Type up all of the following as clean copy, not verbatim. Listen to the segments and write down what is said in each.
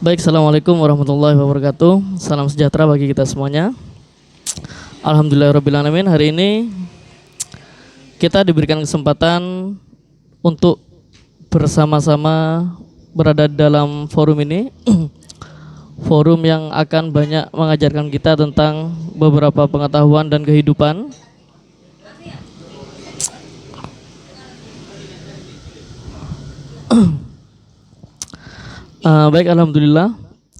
Baik, assalamualaikum warahmatullahi wabarakatuh. Salam sejahtera bagi kita semuanya. Alhamdulillahirrabbilalamin. Hari ini kita diberikan kesempatan untuk bersama-sama berada dalam forum ini. Forum yang akan banyak mengajarkan kita tentang beberapa pengetahuan dan kehidupan. Baik, alhamdulillah.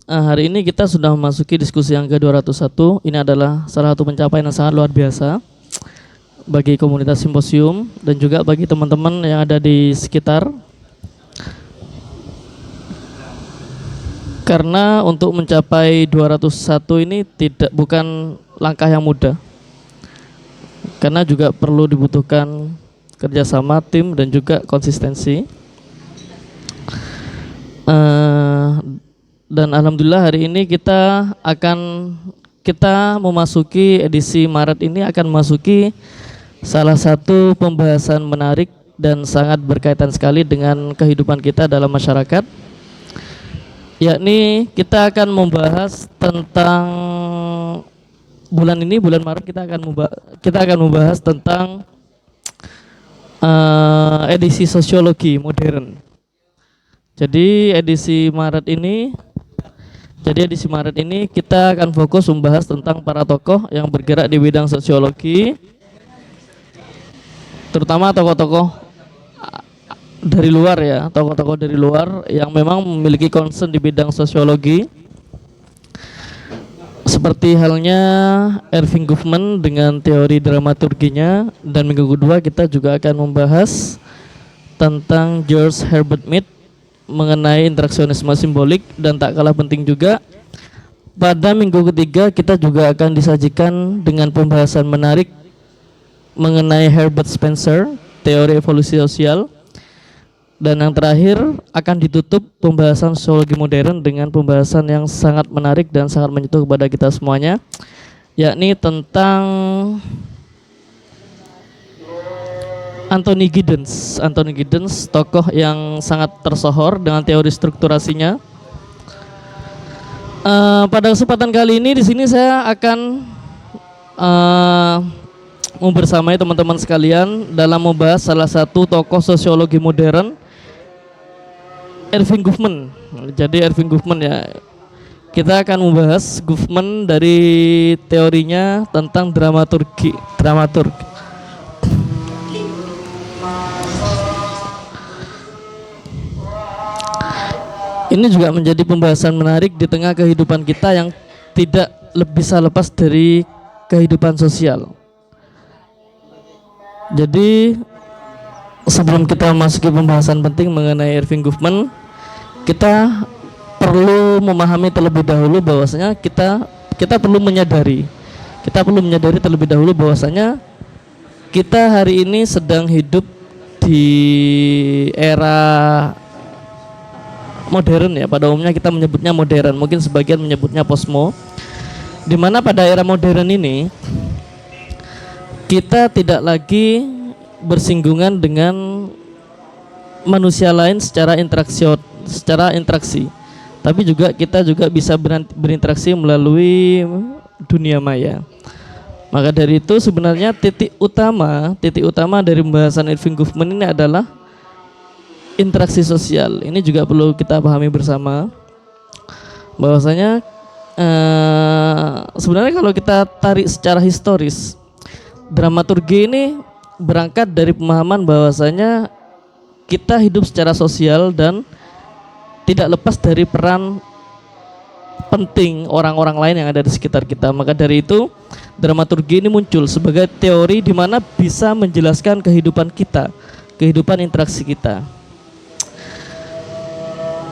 Hari ini kita sudah memasuki diskusi yang ke-201. Ini adalah salah satu pencapaian yang sangat luar biasa bagi komunitas simposium dan juga bagi teman-teman yang ada di sekitar. Karena untuk mencapai 201 ini bukan langkah yang mudah. Karena juga perlu dibutuhkan kerjasama tim dan juga konsistensi. Dan alhamdulillah hari ini kita memasuki edisi Maret ini akan memasuki salah satu pembahasan menarik dan sangat berkaitan sekali dengan kehidupan kita dalam masyarakat, yakni kita akan membahas tentang bulan Maret kita akan membahas tentang edisi sosiologi modern. Jadi edisi Maret ini kita akan fokus membahas tentang para tokoh yang bergerak di bidang sosiologi, terutama tokoh-tokoh dari luar ya, tokoh-tokoh dari luar yang memang memiliki concern di bidang sosiologi. Seperti halnya Erving Goffman dengan teori dramaturginya, dan minggu kedua kita juga akan membahas tentang George Herbert Mead mengenai interaksionisme simbolik, dan tak kalah penting juga pada minggu ketiga kita juga akan disajikan dengan pembahasan menarik mengenai Herbert Spencer, teori evolusi sosial, dan yang terakhir akan ditutup pembahasan sosiologi modern dengan pembahasan yang sangat menarik dan sangat menyentuh kepada kita semuanya, yakni tentang Anthony Giddens, tokoh yang sangat tersohor dengan teori strukturasinya. Pada kesempatan kali ini di sini saya akan membersamai teman-teman sekalian dalam membahas salah satu tokoh sosiologi modern, Erving Goffman. Jadi Erving Goffman ya, kita akan membahas Goffman dari teorinya tentang dramaturgi. Ini juga menjadi pembahasan menarik di tengah kehidupan kita yang tidak bisa lepas dari kehidupan sosial. Jadi sebelum kita memasuki pembahasan penting mengenai Erving Goffman, kita perlu memahami terlebih dahulu bahwasanya kita perlu menyadari terlebih dahulu bahwasanya kita hari ini sedang hidup di era modern ya, pada umumnya kita menyebutnya modern, mungkin sebagian menyebutnya posmo, di mana pada era modern ini kita tidak lagi bersinggungan dengan manusia lain secara interaksi, tapi kita juga bisa berinteraksi melalui dunia maya. Maka dari itu sebenarnya titik utama dari pembahasan Erving Goffman ini adalah interaksi sosial. Ini juga perlu kita pahami bersama bahwasanya sebenarnya kalau kita tarik secara historis, dramaturgi ini berangkat dari pemahaman bahwasanya kita hidup secara sosial dan tidak lepas dari peran penting orang-orang lain yang ada di sekitar kita. Maka dari itu dramaturgi ini muncul sebagai teori di mana bisa menjelaskan kehidupan kita, kehidupan interaksi kita.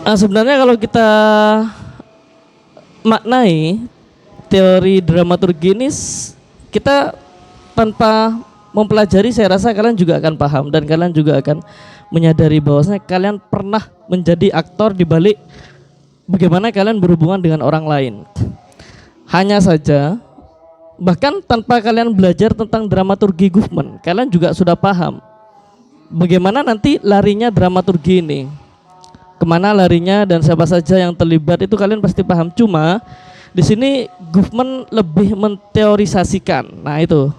Sebenarnya kalau kita maknai teori dramaturgi ini, kita tanpa mempelajari, saya rasa kalian juga akan paham dan kalian juga akan menyadari bahwasanya kalian pernah menjadi aktor di balik bagaimana kalian berhubungan dengan orang lain. Hanya saja, bahkan tanpa kalian belajar tentang dramaturgi Goffman, kalian juga sudah paham bagaimana nanti larinya dramaturgi ini. kemana larinya dan siapa saja yang terlibat itu kalian pasti paham. Cuma di sini Goffman lebih menteorisasikan. Nah itu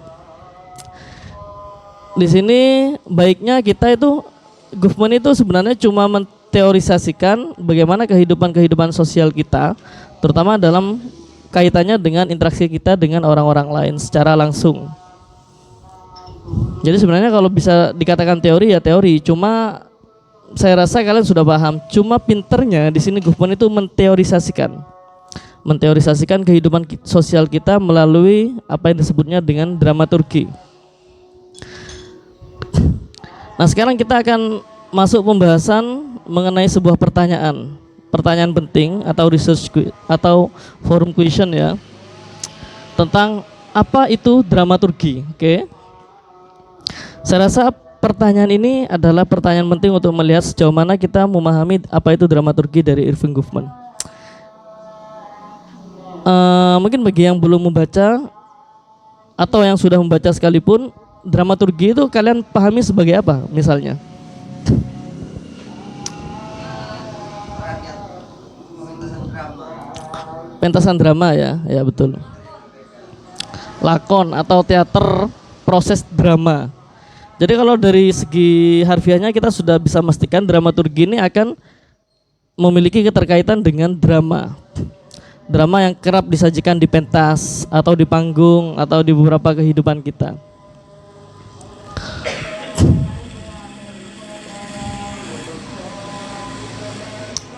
di sini baiknya kita itu Goffman itu sebenarnya cuma menteorisasikan bagaimana kehidupan sosial kita, terutama dalam kaitannya dengan interaksi kita dengan orang-orang lain secara langsung. Jadi sebenarnya kalau bisa dikatakan teori ya teori, cuma saya rasa kalian sudah paham. Cuma pinternya di sini Goffman itu menteorisasikan kehidupan sosial kita melalui apa yang disebutnya dengan dramaturgi. Nah sekarang kita akan masuk pembahasan mengenai sebuah pertanyaan penting atau research atau forum question ya, tentang apa itu dramaturgi. Oke. Saya rasa pertanyaan ini adalah pertanyaan penting untuk melihat sejauh mana kita memahami apa itu dramaturgi dari Erving Goffman. Mungkin bagi yang belum membaca atau yang sudah membaca sekalipun, dramaturgi itu kalian pahami sebagai apa misalnya? Pentasan drama ya betul. Lakon atau teater proses drama. Jadi kalau dari segi harfiahnya kita sudah bisa memastikan dramaturgi ini akan memiliki keterkaitan dengan drama. Drama yang kerap disajikan di pentas atau di panggung atau di beberapa kehidupan kita.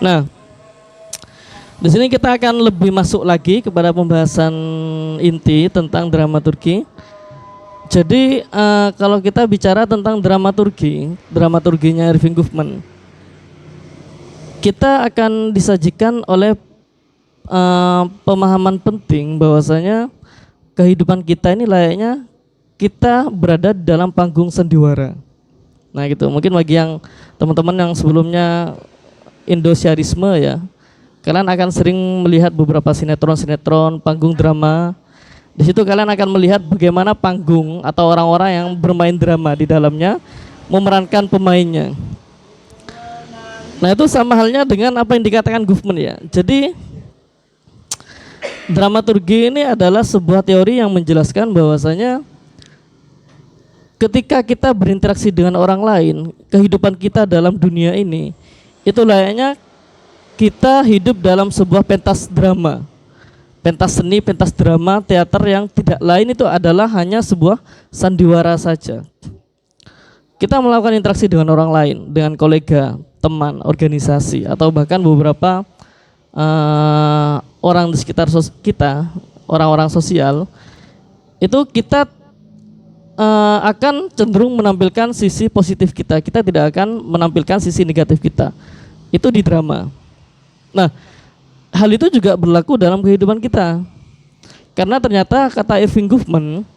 Nah, di sini kita akan lebih masuk lagi kepada pembahasan inti tentang dramaturgi. Jadi kalau kita bicara tentang dramaturginya Erving Goffman, kita akan disajikan oleh pemahaman penting bahwasanya kehidupan kita ini layaknya kita berada di dalam panggung sandiwara. Nah gitu, mungkin bagi yang teman-teman yang sebelumnya Indosiarisme ya, kalian akan sering melihat beberapa sinetron panggung drama. Di situ kalian akan melihat bagaimana panggung atau orang-orang yang bermain drama di dalamnya memerankan pemainnya. Nah itu sama halnya dengan apa yang dikatakan Goffman ya. Jadi dramaturgi ini adalah sebuah teori yang menjelaskan bahwasanya ketika kita berinteraksi dengan orang lain, kehidupan kita dalam dunia ini itu layaknya kita hidup dalam sebuah pentas drama. Pentas seni, pentas drama, teater yang tidak lain itu adalah hanya sebuah sandiwara saja. Kita melakukan interaksi dengan orang lain, dengan kolega, teman, organisasi, atau bahkan beberapa orang di sekitar kita, orang-orang sosial, itu kita akan cenderung menampilkan sisi positif kita. Kita tidak akan menampilkan sisi negatif kita. Itu di drama. Nah, hal itu juga berlaku dalam kehidupan kita. Karena ternyata kata Erving Goffman,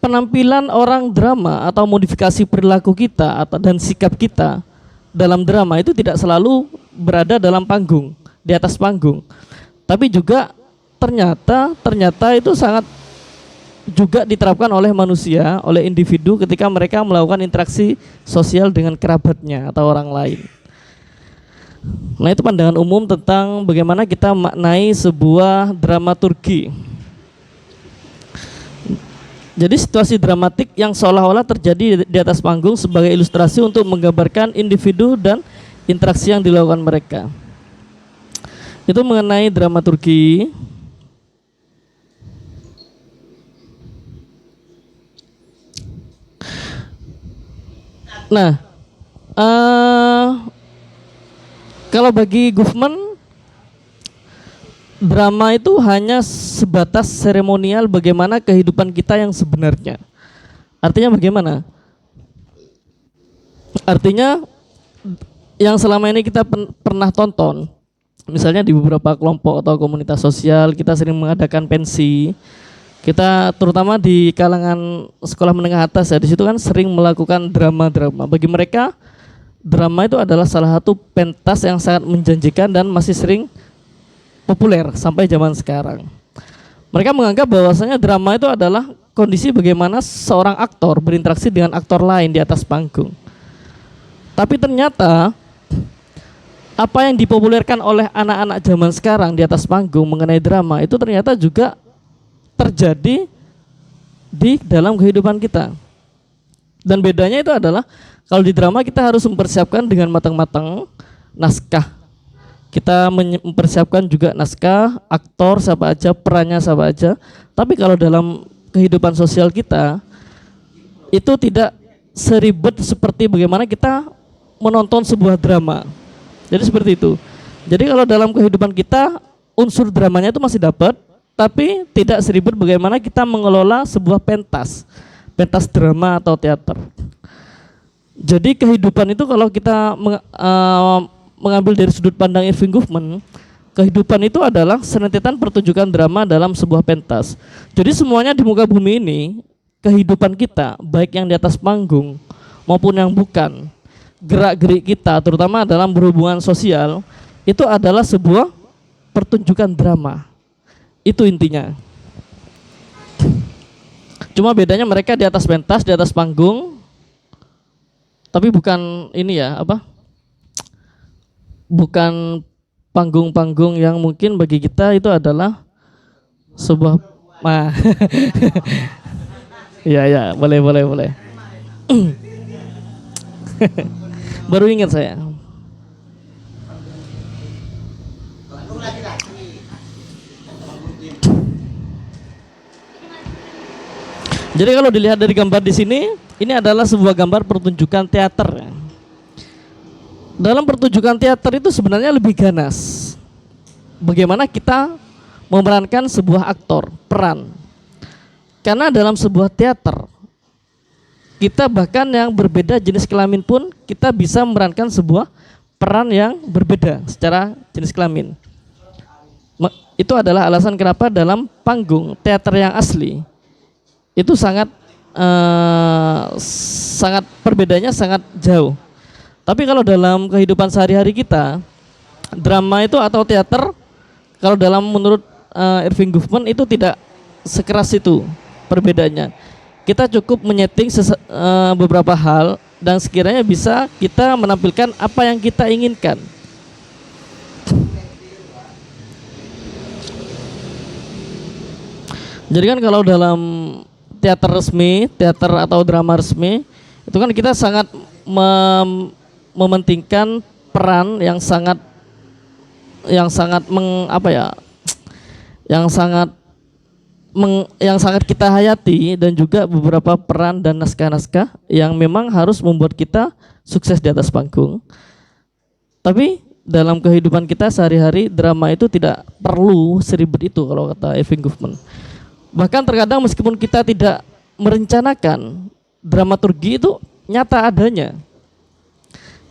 penampilan orang drama atau modifikasi perilaku kita dan sikap kita dalam drama itu tidak selalu berada dalam panggung, di atas panggung. Tapi juga ternyata itu sangat juga diterapkan oleh manusia, oleh individu ketika mereka melakukan interaksi sosial dengan kerabatnya atau orang lain. Nah itu pandangan umum tentang bagaimana kita maknai sebuah dramaturgi. Jadi situasi dramatik yang seolah-olah terjadi di atas panggung sebagai ilustrasi untuk menggambarkan individu dan interaksi yang dilakukan mereka. Itu mengenai dramaturgi. Nah, kalau bagi Goffman, drama itu hanya sebatas seremonial bagaimana kehidupan kita yang sebenarnya. Artinya bagaimana? Artinya yang selama ini kita pernah tonton, misalnya di beberapa kelompok atau komunitas sosial, kita sering mengadakan pensi. Kita terutama di kalangan sekolah menengah atas ya, di situ kan sering melakukan drama-drama. Bagi mereka drama itu adalah salah satu pentas yang sangat menjanjikan dan masih sering populer sampai zaman sekarang. Mereka menganggap bahwasanya drama itu adalah kondisi bagaimana seorang aktor berinteraksi dengan aktor lain di atas panggung. Tapi ternyata apa yang dipopulerkan oleh anak-anak zaman sekarang di atas panggung mengenai drama itu ternyata juga terjadi di dalam kehidupan kita. Dan bedanya itu adalah kalau di drama kita harus mempersiapkan dengan matang-matang naskah. Kita mempersiapkan juga naskah, aktor siapa aja, perannya siapa aja. Tapi kalau dalam kehidupan sosial kita itu tidak seribet seperti bagaimana kita menonton sebuah drama. Jadi seperti itu. Jadi kalau dalam kehidupan kita unsur dramanya itu masih dapat, tapi tidak seribet bagaimana kita mengelola sebuah pentas drama atau teater. Jadi kehidupan itu kalau kita mengambil dari sudut pandang Irving Goffman, kehidupan itu adalah senentetan pertunjukan drama dalam sebuah pentas. Jadi semuanya di muka bumi ini, kehidupan kita, baik yang di atas panggung maupun yang bukan, gerak-gerik kita terutama dalam berhubungan sosial, itu adalah sebuah pertunjukan drama. Itu intinya. Cuma bedanya mereka di atas pentas, di atas panggung, tapi bukan ini ya, bukan panggung-panggung yang mungkin bagi kita itu adalah sebuah ya, boleh. Baru ingat saya. Jadi kalau dilihat dari gambar di sini, ini adalah sebuah gambar pertunjukan teater. Dalam pertunjukan teater itu sebenarnya lebih ganas. Bagaimana kita memerankan sebuah aktor, peran. Karena dalam sebuah teater, kita bahkan yang berbeda jenis kelamin pun kita bisa memerankan sebuah peran yang berbeda secara jenis kelamin. Itu adalah alasan kenapa dalam panggung teater yang asli itu sangat perbedaannya sangat jauh. Tapi kalau dalam kehidupan sehari-hari kita, drama itu atau teater, kalau dalam menurut Irving Goffman itu tidak sekeras itu perbedaannya. Kita cukup menyeting beberapa hal dan sekiranya bisa kita menampilkan apa yang kita inginkan. Jadi kan kalau dalam teater resmi, teater atau drama resmi, itu kan kita sangat mementingkan peran yang sangat yang sangat kita hayati, dan juga beberapa peran dan naskah-naskah yang memang harus membuat kita sukses di atas panggung. Tapi dalam kehidupan kita sehari-hari, drama itu tidak perlu seribet itu kalau kata Irving Goffman. Bahkan terkadang meskipun kita tidak merencanakan, dramaturgi itu nyata adanya.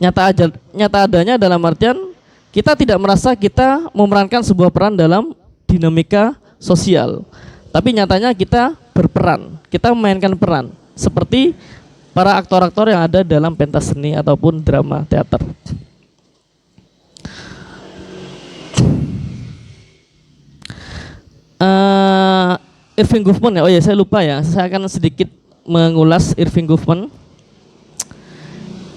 Nyata adanya dalam artian kita tidak merasa kita memerankan sebuah peran dalam dinamika sosial. Tapi nyatanya kita berperan, kita memainkan peran seperti para aktor-aktor yang ada dalam pentas seni ataupun drama teater. Irving Goffman ya, saya lupa ya, saya akan sedikit mengulas Irving Goffman.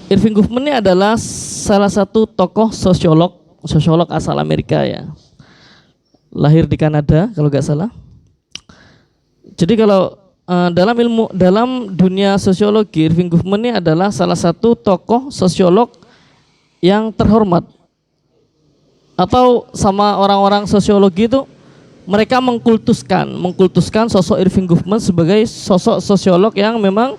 Irving Goffman ini adalah salah satu tokoh sosiolog asal Amerika ya, lahir di Kanada kalau nggak salah. Jadi kalau dalam dunia sosiologi, Irving Goffman ini adalah salah satu tokoh sosiolog yang terhormat, atau sama orang-orang sosiologi itu mereka mengkultuskan sosok Irving Goffman sebagai sosok sosiolog yang memang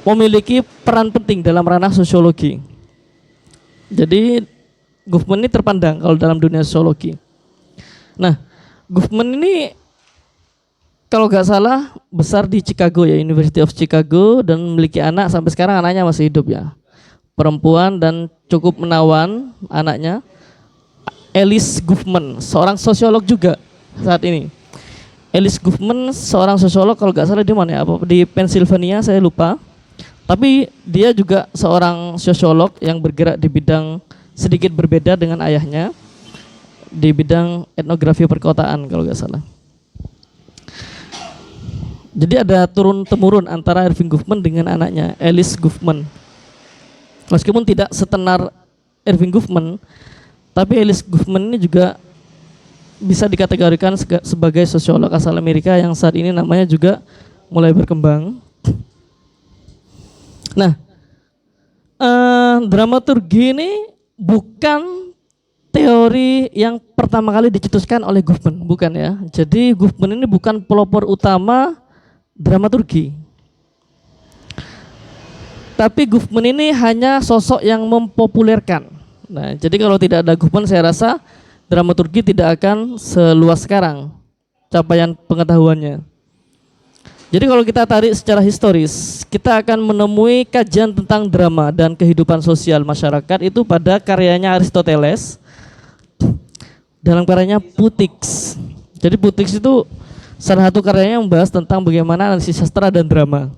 memiliki peran penting dalam ranah sosiologi. Jadi Goffman ini terpandang kalau dalam dunia sosiologi. Nah, Goffman ini kalau nggak salah besar di Chicago ya, University of Chicago, dan memiliki anak, sampai sekarang anaknya masih hidup ya, perempuan dan cukup menawan anaknya, Alice Goffman, seorang sosiolog juga saat ini. Alice Goffman seorang sosiolog kalau nggak salah di mana ya, di Pennsylvania saya lupa. Tapi dia juga seorang sosiolog yang bergerak di bidang sedikit berbeda dengan ayahnya, di bidang etnografi perkotaan kalau nggak salah. Jadi ada turun temurun antara Irving Goffman dengan anaknya Alice Goffman. Meskipun tidak setenar Irving Goffman, tapi Ellis Goffman ini juga bisa dikategorikan sebagai sosiolog asal Amerika yang saat ini namanya juga mulai berkembang. Nah, dramaturgi ini bukan teori yang pertama kali dicetuskan oleh Goffman, bukan ya. Jadi Goffman ini bukan pelopor utama dramaturgi. Tapi Goffman ini hanya sosok yang mempopulerkan. Nah, jadi kalau tidak ada Goffman, saya rasa dramaturgi tidak akan seluas sekarang capaian pengetahuannya. Jadi kalau kita tarik secara historis, kita akan menemui kajian tentang drama dan kehidupan sosial masyarakat itu pada karyanya Aristoteles dalam karyanya Putix. Jadi Putix itu salah satu karyanya yang membahas tentang bagaimana analisis sastra dan drama.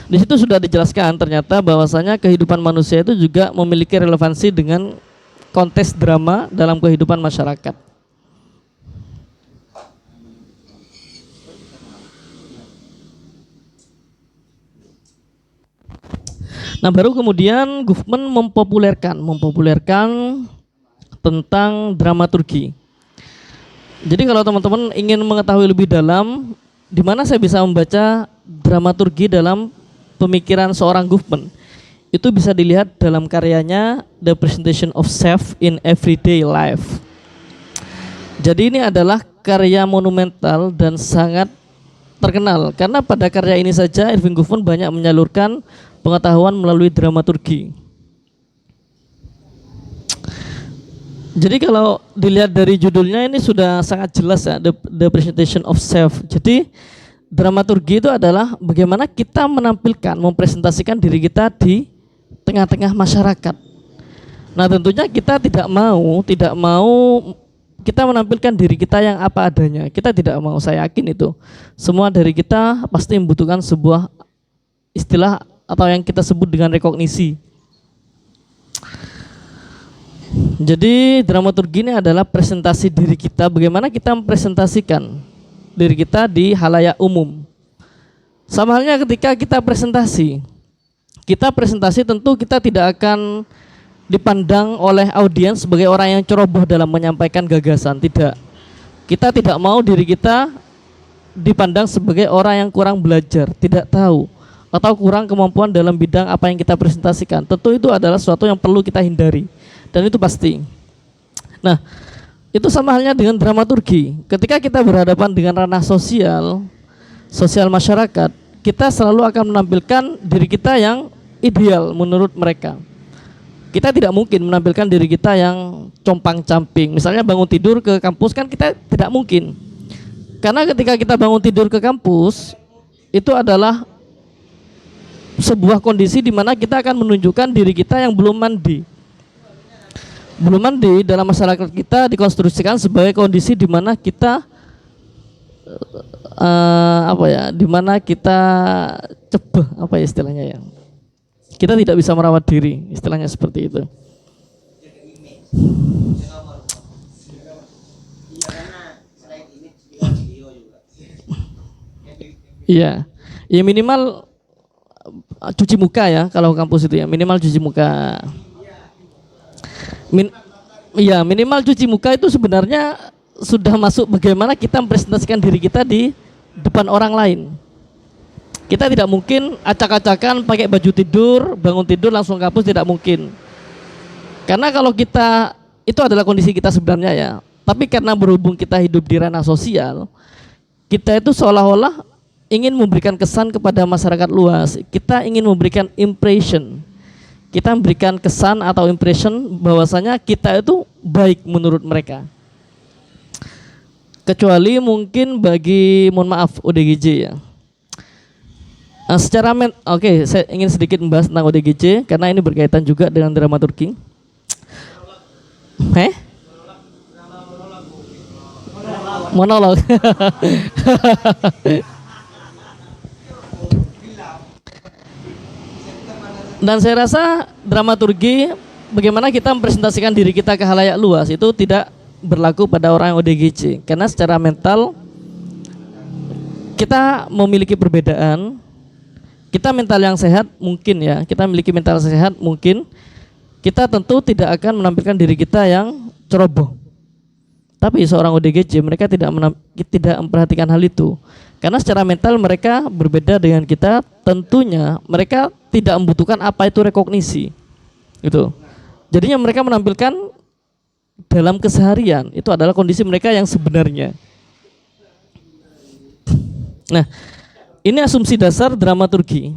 Di situ sudah dijelaskan ternyata bahwasanya kehidupan manusia itu juga memiliki relevansi dengan konteks drama dalam kehidupan masyarakat. Nah, baru kemudian Goffman mempopulerkan tentang dramaturgi. Jadi kalau teman-teman ingin mengetahui lebih dalam di mana saya bisa membaca dramaturgi dalam pemikiran seorang Goffman, itu bisa dilihat dalam karyanya The Presentation of Self in Everyday Life. Jadi ini adalah karya monumental dan sangat terkenal karena pada karya ini saja Irving Goffman banyak menyalurkan pengetahuan melalui dramaturgi. Jadi kalau dilihat dari judulnya ini sudah sangat jelas ya, The Presentation of Self. Jadi dramaturgi itu adalah bagaimana kita menampilkan, mempresentasikan diri kita di tengah-tengah masyarakat. Nah, tentunya kita tidak mau kita menampilkan diri kita yang apa adanya. Kita tidak mau, saya yakin itu. Semua dari kita pasti membutuhkan sebuah istilah atau yang kita sebut dengan rekognisi. Jadi dramaturgi ini adalah presentasi diri kita, bagaimana kita mempresentasikan diri kita di halayak umum. Sama halnya ketika kita presentasi tentu kita tidak akan dipandang oleh audiens sebagai orang yang ceroboh dalam menyampaikan gagasan, tidak. Kita tidak mau diri kita dipandang sebagai orang yang kurang belajar, tidak tahu, atau kurang kemampuan dalam bidang apa yang kita presentasikan. Tentu itu adalah sesuatu yang perlu kita hindari, dan itu pasti. Nah, itu sama halnya dengan dramaturgi. Ketika kita berhadapan dengan ranah sosial masyarakat, kita selalu akan menampilkan diri kita yang ideal menurut mereka. Kita tidak mungkin menampilkan diri kita yang compang-camping. Misalnya bangun tidur ke kampus kan kita tidak mungkin. Karena ketika kita bangun tidur ke kampus, itu adalah sebuah kondisi di mana kita akan menunjukkan diri kita yang belum mandi. Belum mandi dalam masyarakat kita dikonstruksikan sebagai kondisi di mana kita di mana kita cebeh, apa ya istilahnya ya, kita tidak bisa merawat diri, istilahnya seperti itu. Iya, ya minimal cuci muka ya kalau kampus itu ya, minimal cuci muka. Iya, minimal cuci muka itu sebenarnya sudah masuk bagaimana kita mempresentasikan diri kita di depan orang lain. Kita tidak mungkin acak-acakan pakai baju tidur, bangun tidur langsung kampus, tidak mungkin. Karena kalau kita, itu adalah kondisi kita sebenarnya ya. Tapi karena berhubung kita hidup di ranah sosial, kita itu seolah-olah ingin memberikan kesan kepada masyarakat luas. Kita ingin memberikan impression. Kita memberikan kesan atau impression bahwasanya kita itu baik menurut mereka. Kecuali mungkin bagi, mohon maaf, ODGJ ya. Oke, saya ingin sedikit membahas tentang ODGJ karena ini berkaitan juga dengan dramaturgi. Monolog. Dan saya rasa dramaturgi, bagaimana kita mempresentasikan diri kita ke halayak luas itu tidak berlaku pada orang yang ODGJ. Karena secara mental kita memiliki perbedaan, kita mental yang sehat mungkin ya, kita memiliki mental sehat mungkin, kita tentu tidak akan menampilkan diri kita yang ceroboh. Tapi seorang ODGJ mereka tidak memperhatikan hal itu. Karena secara mental mereka berbeda dengan kita, tentunya mereka tidak membutuhkan apa itu rekognisi. Gitu. Jadinya mereka menampilkan dalam keseharian, itu adalah kondisi mereka yang sebenarnya. Nah, ini asumsi dasar dramaturgi.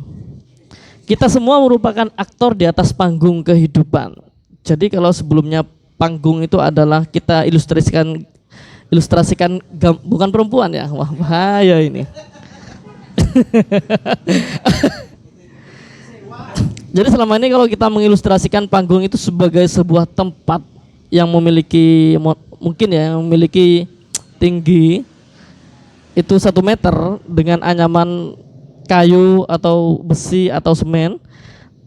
Kita semua merupakan aktor di atas panggung kehidupan. Jadi kalau sebelumnya panggung itu adalah kita ilustrasikan bukan perempuan ya. Wah, bahaya ini. Jadi selama ini kalau kita mengilustrasikan panggung itu sebagai sebuah tempat yang memiliki mungkin ya, yang memiliki tinggi itu 1 meter dengan anyaman kayu atau besi atau semen.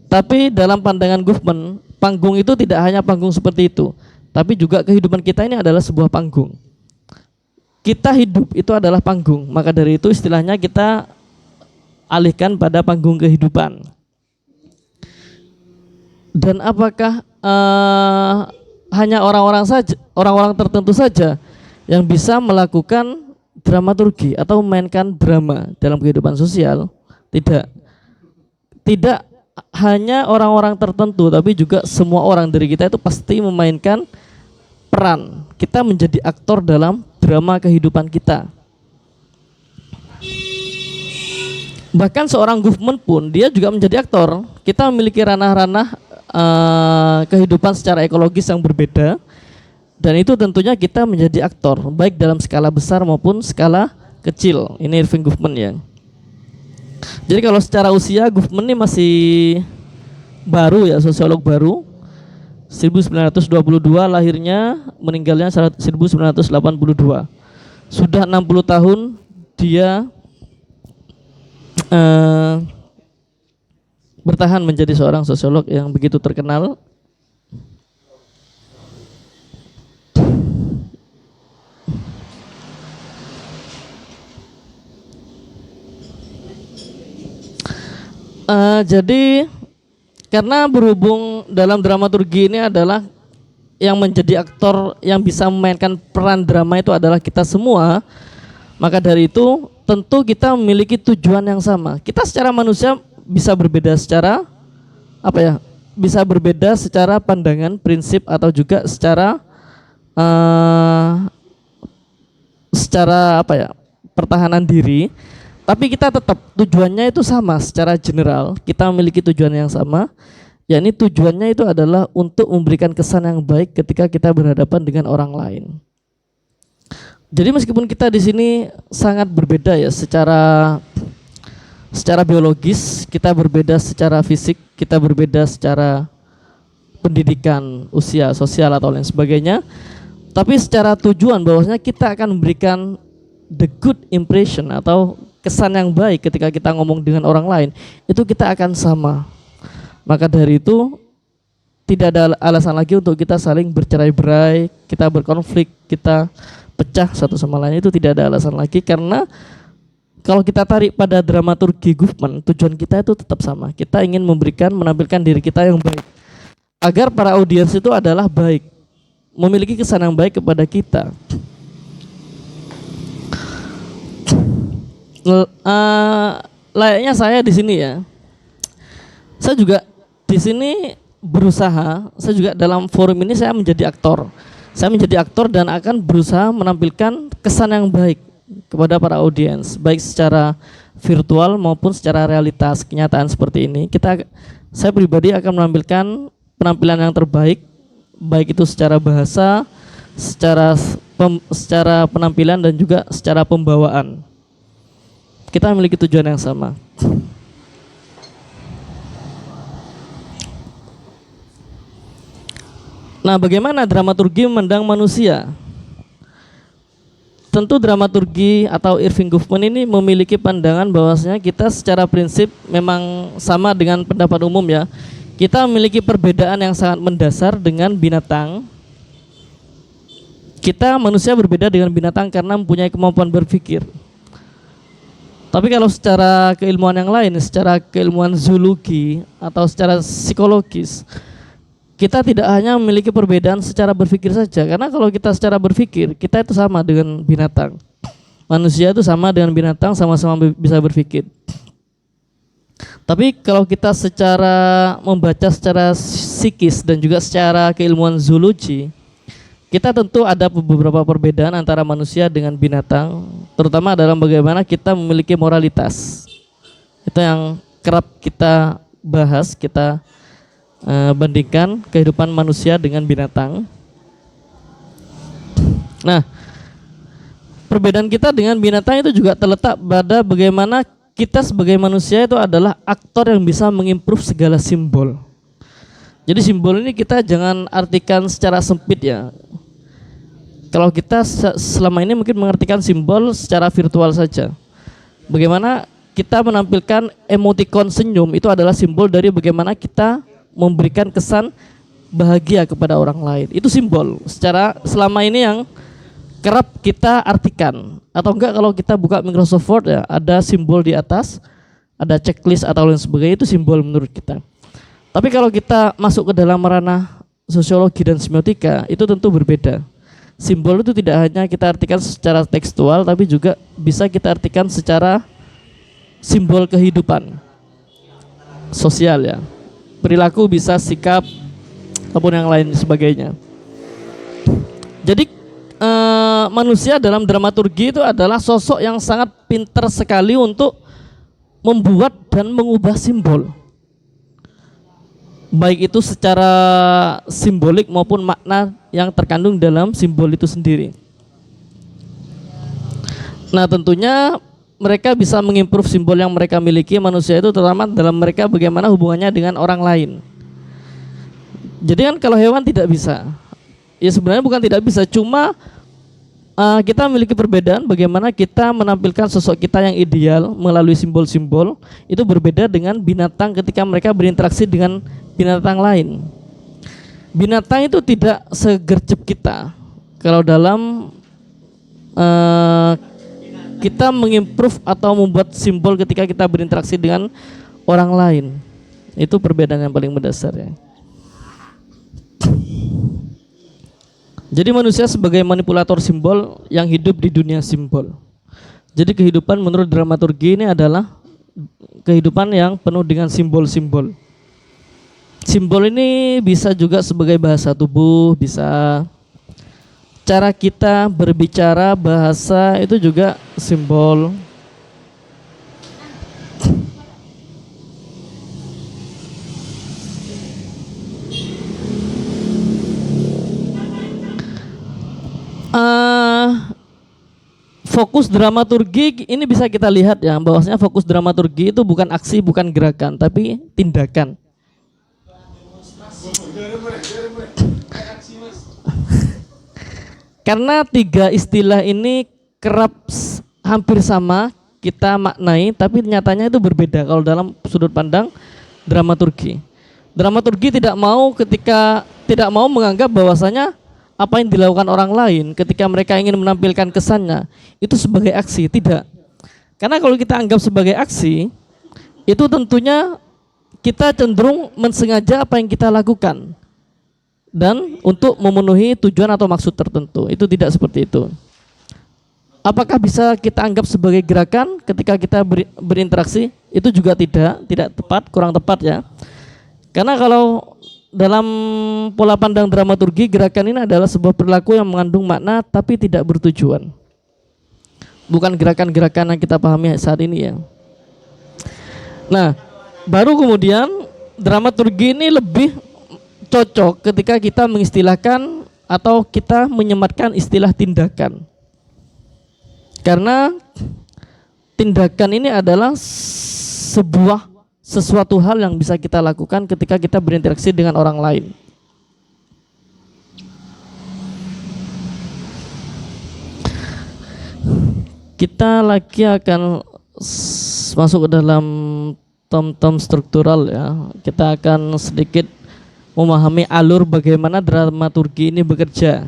Tapi dalam pandangan Goffman, panggung itu tidak hanya panggung seperti itu, tapi juga kehidupan kita ini adalah sebuah panggung. Kita hidup itu adalah panggung, maka dari itu istilahnya kita alihkan pada panggung kehidupan. Dan apakah hanya orang-orang tertentu saja yang bisa melakukan dramaturgi atau memainkan drama dalam kehidupan sosial? Tidak hanya orang-orang tertentu, tapi juga semua orang dari kita itu pasti memainkan peran. Kita menjadi aktor dalam drama kehidupan kita. Bahkan seorang Goffman pun dia juga menjadi aktor. Kita memiliki ranah-ranah kehidupan secara ekologis yang berbeda, dan itu tentunya kita menjadi aktor baik dalam skala besar maupun skala kecil. Ini Erving Goffman ya. Jadi kalau secara usia Goffman ini masih baru ya, sosiolog baru. 1922 lahirnya, meninggalnya 1982. Sudah 60 tahun dia bertahan menjadi seorang sosiolog yang begitu terkenal. Jadi karena berhubung dalam dramaturgi ini adalah yang menjadi aktor yang bisa memainkan peran drama itu adalah kita semua, maka dari itu tentu kita memiliki tujuan yang sama. Kita secara manusia bisa berbeda secara bisa berbeda secara pandangan, prinsip, atau juga secara pertahanan diri. Tapi kita tetap tujuannya itu sama secara general. Kita memiliki tujuan yang sama, yakni tujuannya itu adalah untuk memberikan kesan yang baik ketika kita berhadapan dengan orang lain. Jadi meskipun kita di sini sangat berbeda ya secara biologis, kita berbeda secara fisik, kita berbeda secara pendidikan, usia, sosial atau lain sebagainya, tapi secara tujuan bahwasanya kita akan memberikan the good impression atau kesan yang baik ketika kita ngomong dengan orang lain, itu kita akan sama. Maka dari itu tidak ada alasan lagi untuk kita saling bercerai-berai, kita berkonflik, kita pecah satu sama lain. Itu tidak ada alasan lagi, karena kalau kita tarik pada dramaturgi Goffman, tujuan kita itu tetap sama. Kita ingin menampilkan diri kita yang baik, agar para audiens itu adalah baik, memiliki kesan yang baik kepada kita. Layaknya saya di sini ya, saya juga di sini berusaha, saya juga dalam forum ini saya menjadi aktor. Saya menjadi aktor dan akan berusaha menampilkan kesan yang baik kepada para audiens, baik secara virtual maupun secara realitas kenyataan seperti ini. Saya pribadi akan menampilkan penampilan yang terbaik, baik itu secara bahasa, secara penampilan, dan juga secara pembawaan. Kita memiliki tujuan yang sama. Nah, bagaimana dramaturgi memandang manusia? Tentu dramaturgi atau Erving Goffman ini memiliki pandangan bahwasanya kita secara prinsip memang sama dengan pendapat umum ya. Kita memiliki perbedaan yang sangat mendasar dengan binatang. Kita manusia berbeda dengan binatang karena mempunyai kemampuan berpikir. Tapi kalau secara keilmuan yang lain, secara keilmuan zoologi atau secara psikologis, kita tidak hanya memiliki perbedaan secara berpikir saja. Karena kalau kita secara berpikir, kita itu sama dengan binatang. Manusia itu sama dengan binatang, sama-sama bisa berpikir. Tapi kalau kita secara membaca secara psikis dan juga secara keilmuan zoologi, kita tentu ada beberapa perbedaan antara manusia dengan binatang, terutama dalam bagaimana kita memiliki moralitas. Itu yang kerap kita bahas, kita bandingkan kehidupan manusia dengan binatang. Nah, perbedaan kita dengan binatang itu juga terletak pada bagaimana kita sebagai manusia itu adalah aktor yang bisa mengimprove segala simbol. Jadi simbol ini kita jangan artikan secara sempit ya. Kalau kita selama ini mungkin mengartikan simbol secara virtual saja. Bagaimana kita menampilkan emoticon senyum itu adalah simbol dari bagaimana kita memberikan kesan bahagia kepada orang lain. Itu simbol secara selama ini yang kerap kita artikan. Atau enggak kalau kita buka Microsoft Word ya, ada simbol di atas, ada checklist atau lain sebagainya, itu simbol menurut kita. Tapi kalau kita masuk ke dalam ranah sosiologi dan semiotika, itu tentu berbeda. Simbol itu tidak hanya kita artikan secara tekstual, tapi juga bisa kita artikan secara simbol kehidupan sosial ya. Perilaku bisa sikap ataupun yang lain sebagainya. Jadi manusia dalam dramaturgi itu adalah sosok yang sangat pintar sekali untuk membuat dan mengubah simbol. Baik itu secara simbolik maupun makna yang terkandung dalam simbol itu sendiri. Nah, tentunya mereka bisa mengimprove simbol yang mereka miliki, manusia itu terutama dalam mereka bagaimana hubungannya dengan orang lain. Jadi kan kalau hewan tidak bisa. Ya sebenarnya bukan tidak bisa, cuma kita memiliki perbedaan bagaimana kita menampilkan sosok kita yang ideal melalui simbol-simbol. Itu berbeda dengan binatang ketika mereka berinteraksi dengan binatang lain. Binatang itu tidak segercep kita. Kalau dalam kita mengimprove atau membuat simbol ketika kita berinteraksi dengan orang lain. Itu perbedaan yang paling mendasar ya. Jadi manusia sebagai manipulator simbol yang hidup di dunia simbol. Jadi kehidupan menurut dramaturgi ini adalah kehidupan yang penuh dengan simbol-simbol. Simbol ini bisa juga sebagai bahasa tubuh, bisa cara kita berbicara, bahasa itu juga simbol. Fokus dramaturgi ini bisa kita lihat ya, bahwasanya fokus dramaturgi itu bukan aksi, bukan gerakan, tapi tindakan. Karena tiga istilah ini kerap hampir sama kita maknai, tapi nyatanya itu berbeda kalau dalam sudut pandang dramaturgi. Dramaturgi tidak mau menganggap bahwasanya apa yang dilakukan orang lain ketika mereka ingin menampilkan kesannya itu sebagai aksi, tidak. Karena kalau kita anggap sebagai aksi, itu tentunya kita cenderung mensengaja apa yang kita lakukan dan untuk memenuhi tujuan atau maksud tertentu. Itu tidak seperti itu. Apakah bisa kita anggap sebagai gerakan ketika kita berinteraksi? Itu juga tidak tepat, kurang tepat ya. Karena kalau dalam pola pandang dramaturgi, gerakan ini adalah sebuah perilaku yang mengandung makna tapi tidak bertujuan. Bukan gerakan-gerakan yang kita pahami saat ini ya. Nah, baru kemudian dramaturgi ini lebih cocok ketika kita mengistilahkan atau kita menyematkan istilah tindakan. Karena tindakan ini adalah sesuatu hal yang bisa kita lakukan ketika kita berinteraksi dengan orang lain. Kita lagi akan masuk ke dalam tom-tom struktural ya. Kita akan sedikit memahami alur bagaimana dramaturgi ini bekerja.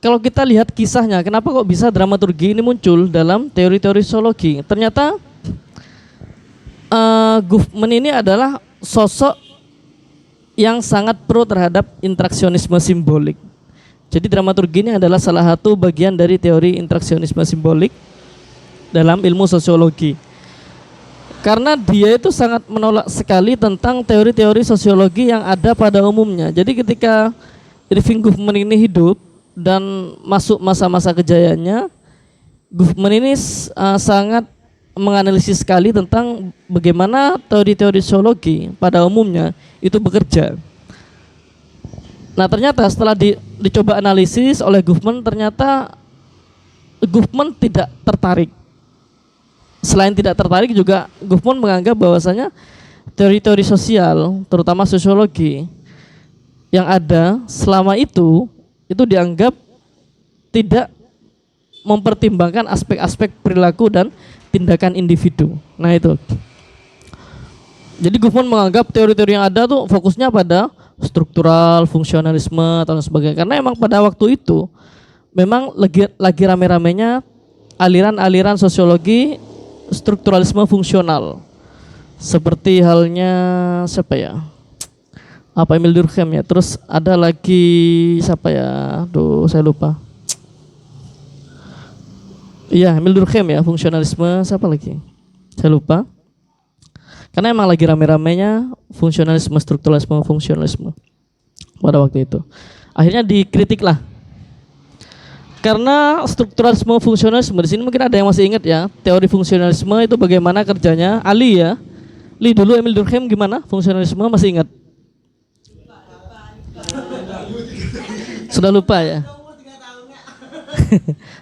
kalau kita lihat kisahnya, kenapa kok bisa dramaturgi ini muncul dalam teori-teori sosiologi? Ternyata Goffman ini adalah sosok yang sangat pro terhadap interaksionisme simbolik. Jadi dramaturgi ini adalah salah satu bagian dari teori interaksionisme simbolik dalam ilmu sosiologi. Karena dia itu sangat menolak sekali tentang teori-teori sosiologi yang ada pada umumnya. Jadi ketika Irving Goffman ini hidup dan masuk masa-masa kejayaannya, Goffman ini sangat menganalisis sekali tentang bagaimana teori-teori sosiologi pada umumnya itu bekerja. Nah ternyata setelah dicoba analisis oleh Goffman, ternyata Goffman tidak tertarik. Selain tidak tertarik juga Goffman menganggap bahwasanya teori-teori sosial, terutama sosiologi yang ada selama itu dianggap tidak mempertimbangkan aspek-aspek perilaku dan tindakan individu. Nah itu. Jadi Goffman menganggap teori-teori yang ada tuh fokusnya pada struktural, fungsionalisme atau sebagainya. Karena emang pada waktu itu memang lagi rame-ramenya aliran-aliran sosiologi strukturalisme fungsional. Seperti halnya siapa ya? Apa Emil Durkheim ya. Terus ada lagi siapa ya? Duh, saya lupa. Iya, Emil Durkheim ya, fungsionalisme, siapa lagi? Saya lupa. Karena emang lagi rame-ramenya fungsionalisme, strukturalisme, fungsionalisme pada waktu itu. Akhirnya dikritik lah. Karena strukturalisme, fungsionalisme, di sini mungkin ada yang masih ingat ya, teori fungsionalisme itu bagaimana kerjanya. Ali ya. Li dulu Emil Durkheim gimana fungsionalisme, masih ingat? Sudah lupa ya?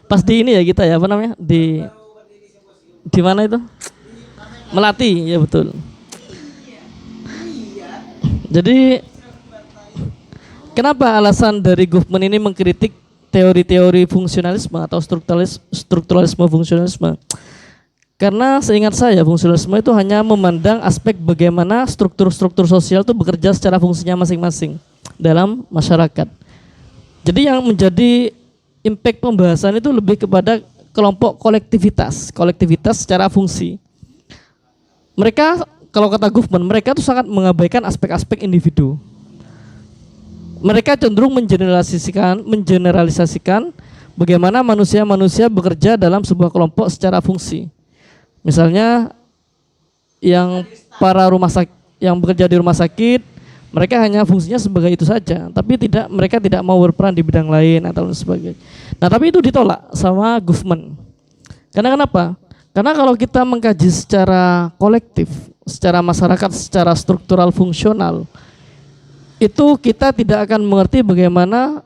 Pas di ini ya kita ya, apa namanya, di mana itu, Melati ya, betul. Jadi kenapa alasan dari Goffman ini mengkritik teori-teori fungsionalisme atau strukturalisme fungsionalisme? Karena seingat saya fungsionalisme itu hanya memandang aspek bagaimana struktur-struktur sosial itu bekerja secara fungsinya masing-masing dalam masyarakat. Jadi yang menjadi impact pembahasan itu lebih kepada kelompok kolektivitas secara fungsi. Mereka, kalau kata Goffman, mereka tuh sangat mengabaikan aspek-aspek individu. Mereka cenderung mengeneralisasikan bagaimana manusia-manusia bekerja dalam sebuah kelompok secara fungsi. Misalnya yang yang bekerja di rumah sakit, mereka hanya fungsinya sebagai itu saja, tapi mereka tidak mau berperan di bidang lain atau sebagainya. Nah, tapi itu ditolak sama Goffman. Karena kenapa? Karena kalau kita mengkaji secara kolektif, secara masyarakat, secara struktural fungsional, itu kita tidak akan mengerti bagaimana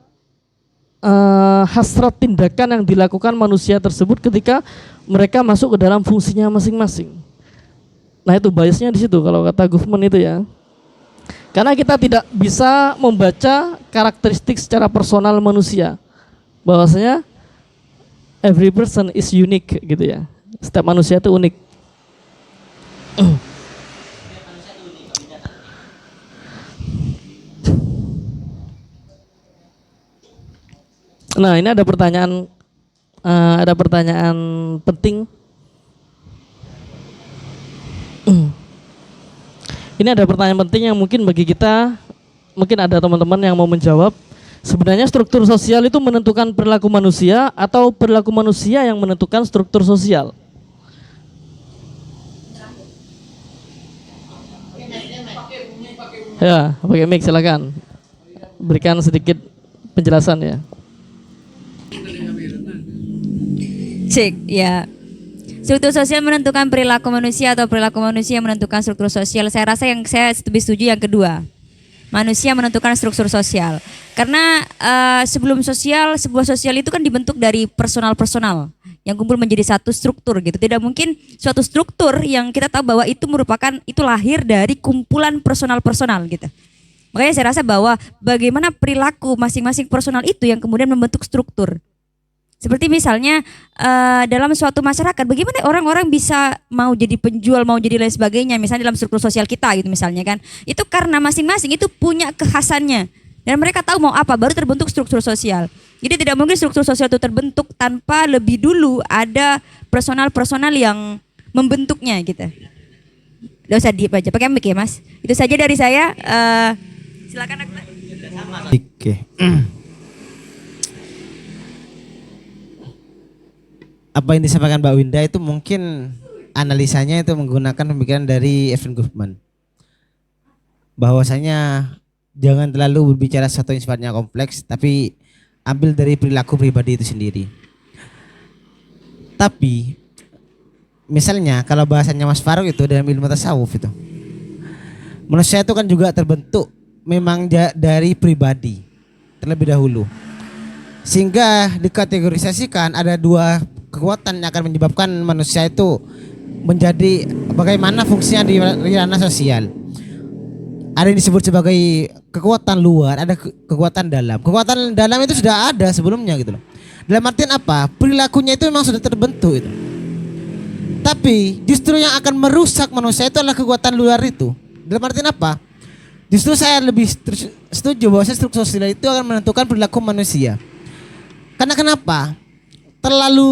hasrat tindakan yang dilakukan manusia tersebut ketika mereka masuk ke dalam fungsinya masing-masing. Nah, itu biasnya di situ kalau kata Goffman itu ya. Karena kita tidak bisa membaca karakteristik secara personal manusia, bahwasanya every person is unique gitu ya. Setiap manusia itu unik. Nah, ini ada pertanyaan penting. Ini ada pertanyaan penting yang mungkin bagi kita, mungkin ada teman-teman yang mau menjawab. Sebenarnya struktur sosial itu menentukan perilaku manusia atau perilaku manusia yang menentukan struktur sosial? Ya, pakai mic silakan. Berikan sedikit penjelasan ya. Cek ya. Struktur sosial menentukan perilaku manusia atau perilaku manusia menentukan struktur sosial. Saya rasa yang saya lebih setuju yang kedua. Manusia menentukan struktur sosial. Karena sebelum sebuah sosial itu kan dibentuk dari personal yang kumpul menjadi satu struktur gitu. Tidak mungkin suatu struktur yang kita tahu bahwa itu lahir dari kumpulan personal gitu. Makanya saya rasa bahwa bagaimana perilaku masing-masing personal itu yang kemudian membentuk struktur. Seperti misalnya dalam suatu masyarakat, bagaimana orang-orang bisa mau jadi penjual, mau jadi lain sebagainya, misalnya dalam struktur sosial kita gitu misalnya kan. Itu karena masing-masing itu punya kekhasannya dan mereka tahu mau apa, baru terbentuk struktur sosial. Jadi tidak mungkin struktur sosial itu terbentuk tanpa lebih dulu ada personal-personal yang membentuknya gitu. Gak usah diep aja, pakai mic ya Mas. Itu saja dari saya. Silakan Akbar. Oke. Apa yang disampaikan Mbak Winda itu mungkin analisanya itu menggunakan pemikiran dari Evan Goffman. Bahwasanya jangan terlalu berbicara sesuatu yang sifatnya kompleks, tapi ambil dari perilaku pribadi itu sendiri. Tapi misalnya kalau bahasanya Mas Faruk itu dalam ilmu tasawuf itu, manusia itu kan juga terbentuk memang dari pribadi terlebih dahulu, sehingga dikategorisasikan ada dua kekuatan yang akan menyebabkan manusia itu menjadi bagaimana fungsinya di ranah sosial. Ada yang disebut sebagai kekuatan luar, ada kekuatan dalam. Kekuatan dalam itu sudah ada sebelumnya gitu loh. Dalam artian apa? Perilakunya itu memang sudah terbentuk itu. Tapi justru yang akan merusak manusia itu adalah kekuatan luar itu. Dalam artian apa? Justru saya lebih setuju bahwa struktur sosial itu akan menentukan perilaku manusia. Karena kenapa? Terlalu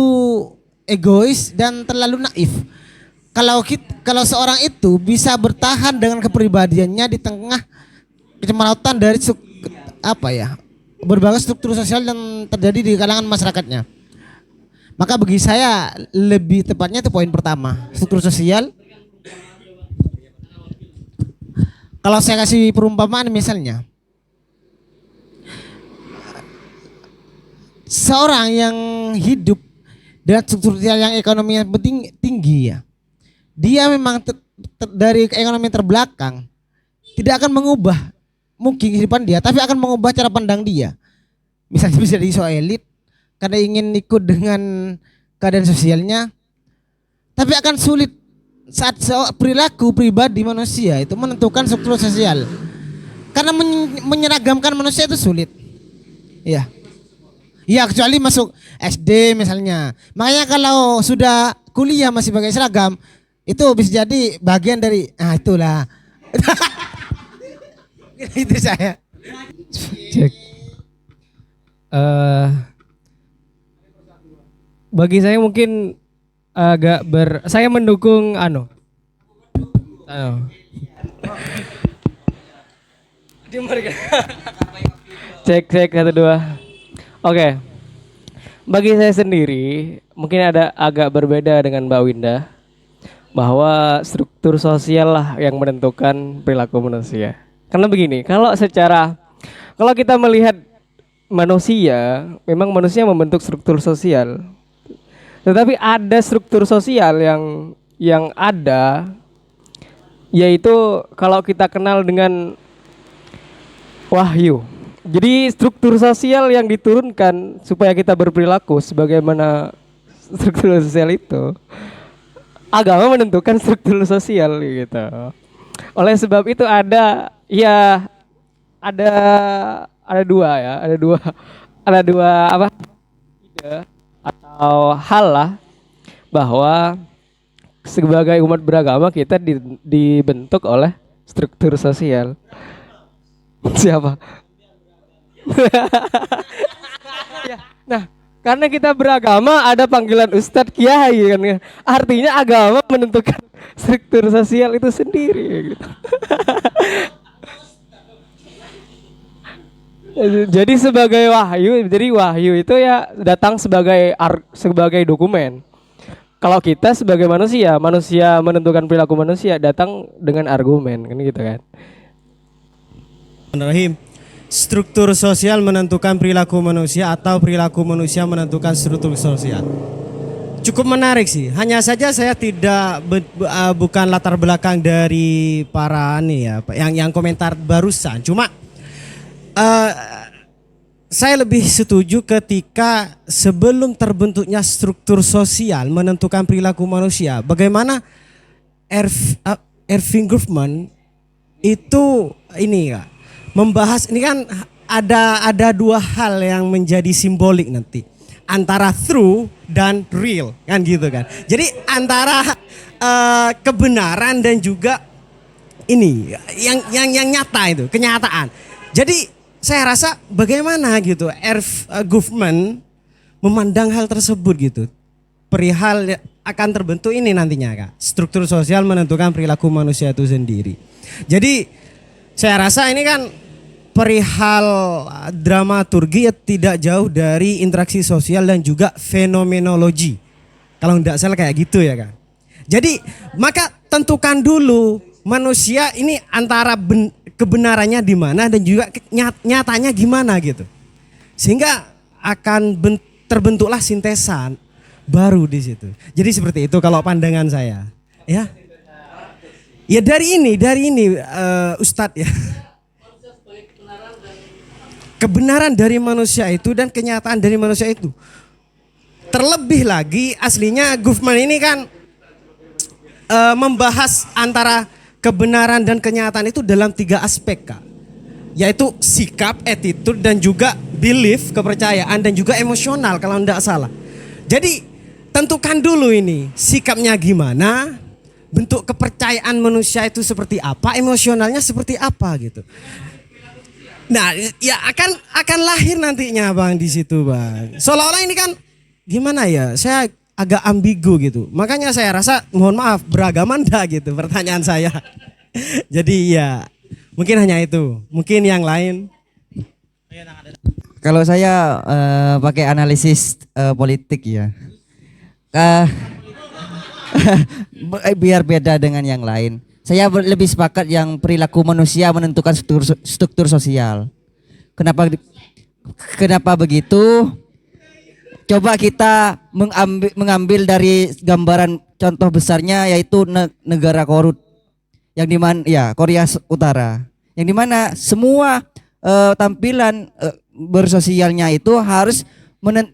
egois dan terlalu naif. Kalau seorang itu bisa bertahan dengan kepribadiannya di tengah kecemarahan dari berbagai struktur sosial yang terjadi di kalangan masyarakatnya, maka bagi saya lebih tepatnya itu poin pertama, struktur sosial. Kalau saya kasih perumpamaan misalnya, seorang yang hidup dengan struktur sosial yang ekonominya tinggi ya, dia memang dari ekonomi terbelakang tidak akan mengubah mungkin kehidupan dia, tapi akan mengubah cara pandang dia. Misalnya bisa jadi seorang elit karena ingin ikut dengan keadaan sosialnya, tapi akan sulit saat perilaku pribadi manusia itu menentukan struktur sosial. Karena menyeragamkan manusia itu sulit. Ya. Ya kecuali masuk SD misalnya. Makanya kalau sudah kuliah masih pakai seragam, itu bisa jadi bagian dari itulah. Itu saya. Cek. Bagi saya mungkin saya mendukung Cek 1 2. Oke. Bagi saya sendiri mungkin agak berbeda dengan Mbak Winda, bahwa struktur sosial lah yang menentukan perilaku manusia. Karena begini, kalau kita melihat manusia, memang manusia membentuk struktur sosial. Tetapi ada struktur sosial yang ada, yaitu kalau kita kenal dengan wahyu. Jadi struktur sosial yang diturunkan supaya kita berperilaku sebagaimana struktur sosial itu, agama menentukan struktur sosial gitu. Oleh sebab itu ada dua ide atau hal lah, bahwa sebagai umat beragama kita dibentuk oleh struktur sosial. Siapa? Ya, nah, karena kita beragama ada panggilan ustadz kiai kan, artinya agama menentukan struktur sosial itu sendiri gitu. Jadi sebagai wahyu itu ya datang sebagai dokumen. Kalau kita sebagai manusia menentukan perilaku manusia datang dengan argumen kan gitu kan. Bismillahirrahmanirrahim. Struktur sosial menentukan perilaku manusia atau perilaku manusia menentukan struktur sosial. Cukup menarik sih. Hanya saja saya bukan latar belakang dari para yang komentar barusan. Cuma saya lebih setuju ketika sebelum terbentuknya struktur sosial menentukan perilaku manusia. Bagaimana Erving Goffman itu membahas ini kan ada dua hal yang menjadi simbolik nanti antara true dan real kan gitu kan. Jadi antara kebenaran dan juga yang nyata itu kenyataan. Jadi saya rasa bagaimana gitu government memandang hal tersebut gitu. Perihal akan terbentuk ini nantinya Kak. Struktur sosial menentukan perilaku manusia itu sendiri. Jadi saya rasa ini kan perihal dramaturgi ya tidak jauh dari interaksi sosial dan juga fenomenologi. Kalau tidak salah kayak gitu ya Kak. Jadi maka tentukan dulu manusia ini antara kebenarannya di mana dan juga nyatanya gimana gitu. Sehingga akan terbentuklah sintesan baru di situ. Jadi seperti itu kalau pandangan saya. Ya. Ya dari ini Ustadz ya. Kebenaran dari manusia itu dan kenyataan dari manusia itu. Terlebih lagi aslinya government ini kan membahas antara kebenaran dan kenyataan itu dalam 3 aspek Kak. Yaitu sikap, attitude dan juga belief, kepercayaan dan juga emosional kalau tidak salah. Jadi tentukan dulu ini sikapnya gimana, bentuk kepercayaan manusia itu seperti apa, emosionalnya seperti apa gitu. Nah, ya akan lahir nantinya Bang di situ Bang. Seolah-olah ini kan gimana ya? Saya agak ambigu gitu. Makanya saya rasa mohon maaf beragama enggak gitu pertanyaan saya. Jadi ya mungkin hanya itu. Mungkin yang lain. Kalau saya pakai analisis politik ya. Eh, biar beda dengan yang lain. Saya lebih sepakat yang perilaku manusia menentukan struktur sosial. Kenapa begitu? Coba kita mengambil dari gambaran contoh besarnya yaitu negara korup yang dimana ya Korea Utara, yang dimana semua tampilan bersosialnya itu harus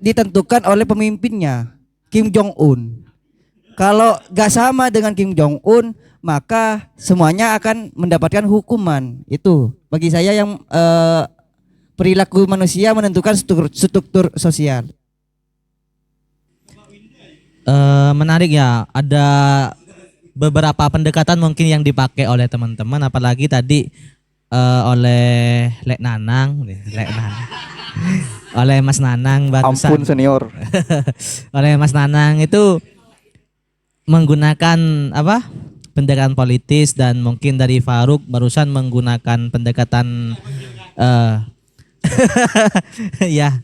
ditentukan oleh pemimpinnya Kim Jong Un. Kalau gak sama dengan Kim Jong Un, maka semuanya akan mendapatkan hukuman. Itu bagi saya yang perilaku manusia menentukan struktur sosial. Menarik ya, ada beberapa pendekatan mungkin yang dipakai oleh teman-teman, apalagi tadi oleh Lek Nanang, oleh Mas Nanang barusan. Ampun senior. Oleh Mas Nanang itu menggunakan apa? Pendekatan politis, dan mungkin dari Faruk barusan menggunakan pendekatan ya.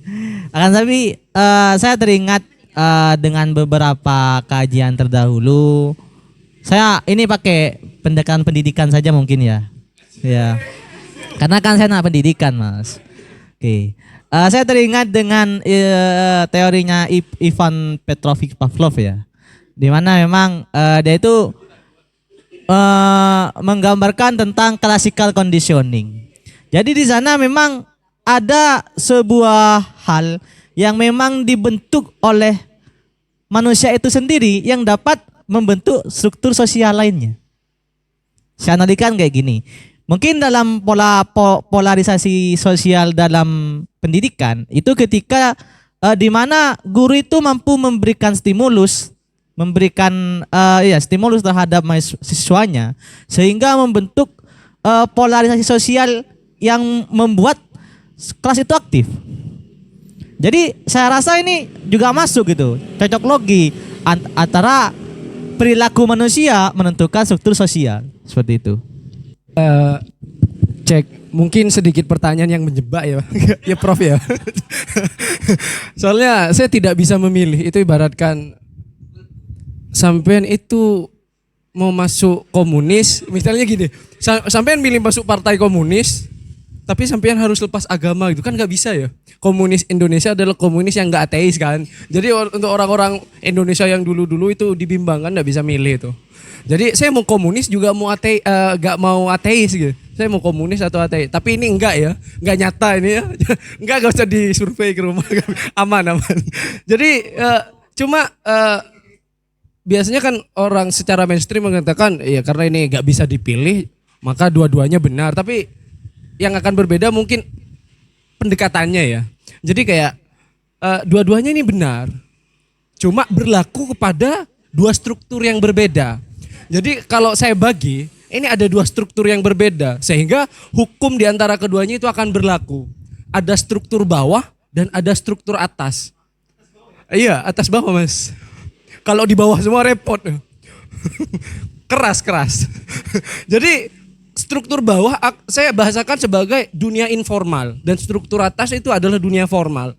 Akan tapi saya teringat dengan beberapa kajian terdahulu. Saya ini pakai pendekatan pendidikan saja mungkin ya. Ya. Karena kan saya anak pendidikan, Mas. Oke. Saya teringat dengan teorinya Ivan Petrovich Pavlov ya. Di mana memang dia itu menggambarkan tentang classical conditioning. Jadi di sana memang ada sebuah hal yang memang dibentuk oleh manusia itu sendiri yang dapat membentuk struktur sosial lainnya. Saya analikan kayak gini. Mungkin dalam polarisasi sosial dalam pendidikan itu ketika di mana guru itu mampu memberikan stimulus terhadap siswanya sehingga membentuk polarisasi sosial yang membuat kelas itu aktif. Jadi saya rasa ini juga masuk gitu, cocok logi antara perilaku manusia menentukan struktur sosial seperti itu. Cek, mungkin sedikit pertanyaan yang menjebak ya, ya Prof ya. Soalnya saya tidak bisa memilih. Itu ibaratkan sampean itu mau masuk komunis, misalnya gini, sampean milih masuk partai komunis, tapi sampean harus lepas agama gitu kan nggak bisa ya. Komunis Indonesia adalah komunis yang nggak ateis kan. Jadi untuk orang-orang Indonesia yang dulu-dulu itu dibimbangkan nggak bisa milih itu. Jadi saya mau komunis juga mau nggak mau ateis gitu. Saya mau komunis atau ateis. Tapi ini enggak ya, nggak nyata ini ya. Enggak usah disurvei ke rumah, aman. Jadi cuma biasanya kan orang secara mainstream mengatakan ya karena ini nggak bisa dipilih maka dua-duanya benar. Tapi yang akan berbeda mungkin pendekatannya ya. Jadi kayak dua-duanya ini benar. Cuma berlaku kepada dua struktur yang berbeda. Jadi kalau saya bagi ini ada dua struktur yang berbeda sehingga hukum di antara keduanya itu akan berlaku. Ada struktur bawah dan ada struktur atas. Iya, atas bawah Mas. Kalau di bawah semua repot. Keras. Jadi struktur bawah saya bahasakan sebagai dunia informal dan struktur atas itu adalah dunia formal.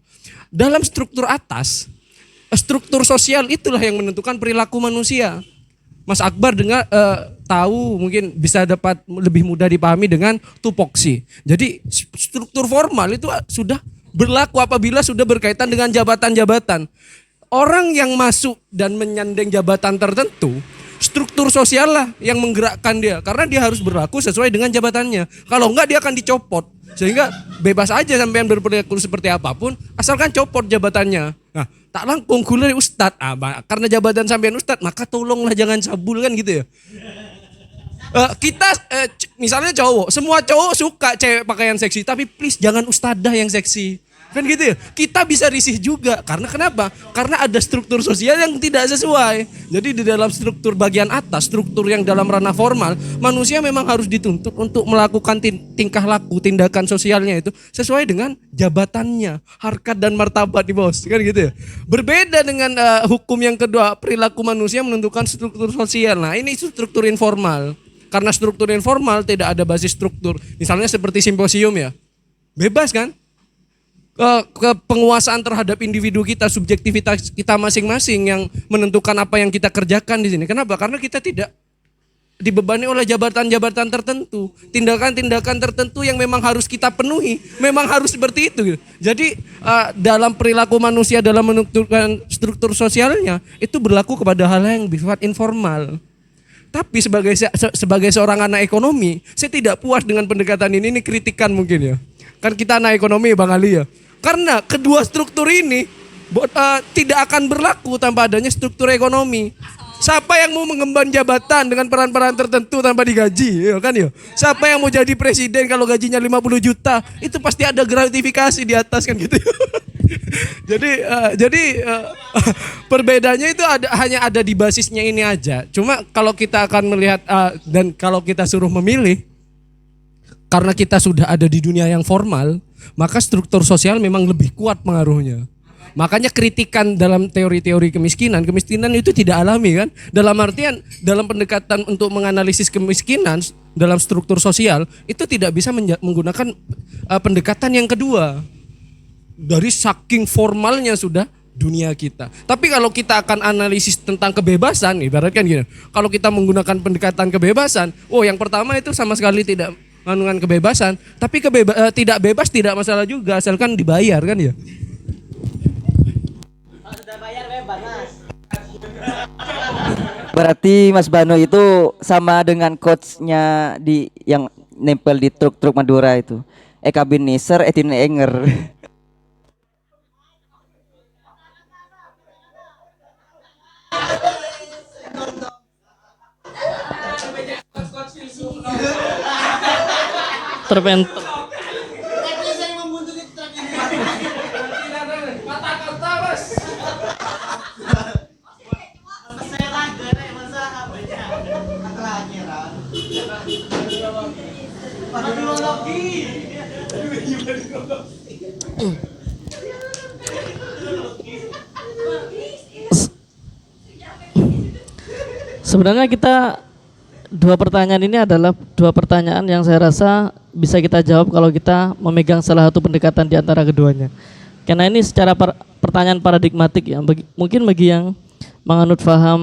Dalam struktur atas, struktur sosial itulah yang menentukan perilaku manusia. Mas Akbar tahu mungkin bisa dapat lebih mudah dipahami dengan tupoksi. Jadi struktur formal itu sudah berlaku apabila sudah berkaitan dengan jabatan-jabatan. Orang yang masuk dan menyandeng jabatan tertentu, struktur sosial lah yang menggerakkan dia. Karena dia harus berlaku sesuai dengan jabatannya. Kalau enggak dia akan dicopot. Sehingga bebas aja sampean berperilaku seperti apapun, asalkan copot jabatannya. Nah, tak langkung kula ustad. Karena jabatan sampean ustad, maka tolonglah jangan sabul kan gitu ya. Kita misalnya cowok, semua cowok suka cewek pakaian seksi, tapi please jangan ustadzah yang seksi. Kan gitu ya. Kita bisa risih juga. Karena kenapa? Karena ada struktur sosial yang tidak sesuai. Jadi di dalam struktur bagian atas, struktur yang dalam ranah formal, manusia memang harus dituntut untuk melakukan tingkah laku, tindakan sosialnya itu sesuai dengan jabatannya, harkat dan martabat di bos. Kan gitu ya. Berbeda dengan hukum yang kedua, perilaku manusia menentukan struktur sosial. Nah, ini struktur informal. Karena struktur informal tidak ada basis struktur. Misalnya seperti simposium ya. Bebas kan? Penguasaan terhadap individu kita, subjektivitas kita masing-masing yang menentukan apa yang kita kerjakan di sini. Kenapa? Karena kita tidak dibebani oleh jabatan-jabatan tertentu, tindakan-tindakan tertentu yang memang harus kita penuhi, memang harus seperti itu. Jadi dalam perilaku manusia dalam menentukan struktur sosialnya itu berlaku kepada hal yang bersifat informal. Tapi sebagai seorang anak ekonomi, saya tidak puas dengan pendekatan ini kritikan mungkin ya. Kan kita anak ekonomi Bang Ali ya. Karena kedua struktur ini tidak akan berlaku tanpa adanya struktur ekonomi. Siapa yang mau mengemban jabatan dengan peran-peran tertentu tanpa digaji, ya kan ya? Siapa yang mau jadi presiden kalau gajinya 50 juta, itu pasti ada gratifikasi di atas kan gitu. Jadi perbedaannya itu hanya ada di basisnya ini aja. Cuma kalau kita akan melihat dan kalau kita suruh memilih, karena kita sudah ada di dunia yang formal, maka struktur sosial memang lebih kuat pengaruhnya. Makanya kritikan dalam teori-teori kemiskinan itu tidak alami kan. Dalam artian dalam pendekatan untuk menganalisis kemiskinan dalam struktur sosial itu tidak bisa menggunakan pendekatan yang kedua. Dari saking formalnya sudah dunia kita. Tapi kalau kita akan analisis tentang kebebasan, ibaratkan gini. Kalau kita menggunakan pendekatan kebebasan, yang pertama itu sama sekali tidak mengandung kebebasan, tapi tidak bebas tidak masalah juga asalkan dibayar kan ya. Berarti Mas Bano itu sama dengan coachnya di yang nempel di truk-truk Madura itu. Eka bin Nisar, Etin Enger. Terpental. Sebenarnya kita dua pertanyaan ini adalah dua pertanyaan yang saya rasa bisa kita jawab kalau kita memegang salah satu pendekatan di antara keduanya. Karena ini secara pertanyaan paradigmatik ya. Mungkin bagi yang menganut paham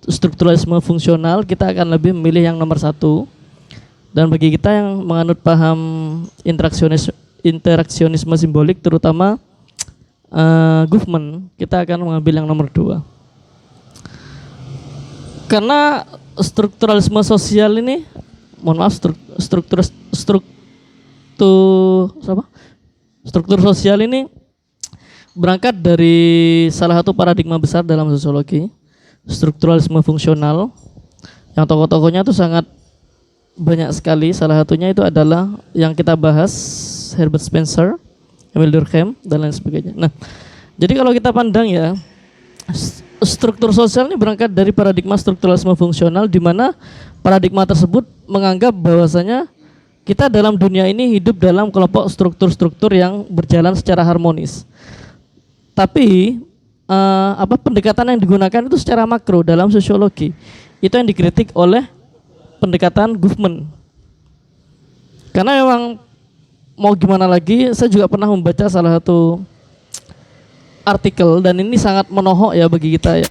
strukturalisme fungsional, kita akan lebih memilih yang nomor satu. Dan bagi kita yang menganut paham interaksionisme simbolik, terutama Goffman, kita akan mengambil yang nomor dua. Karena strukturalisme sosial ini, mohon maaf, struktur sosial ini berangkat dari salah satu paradigma besar dalam sosiologi, strukturalisme fungsional, yang tokoh-tokohnya itu sangat banyak sekali. Salah satunya itu adalah yang kita bahas, Herbert Spencer, Emil Durkheim, dan lain sebagainya. Nah, jadi kalau kita pandang ya, struktur sosial ini berangkat dari paradigma strukturalisme fungsional, di mana paradigma tersebut menganggap bahwasanya kita dalam dunia ini hidup dalam kelompok struktur-struktur yang berjalan secara harmonis. Tapi pendekatan yang digunakan itu secara makro dalam sosiologi. Itu yang dikritik oleh pendekatan Goffman. Karena memang mau gimana lagi, saya juga pernah membaca salah satu artikel dan ini sangat menohok ya bagi kita ya.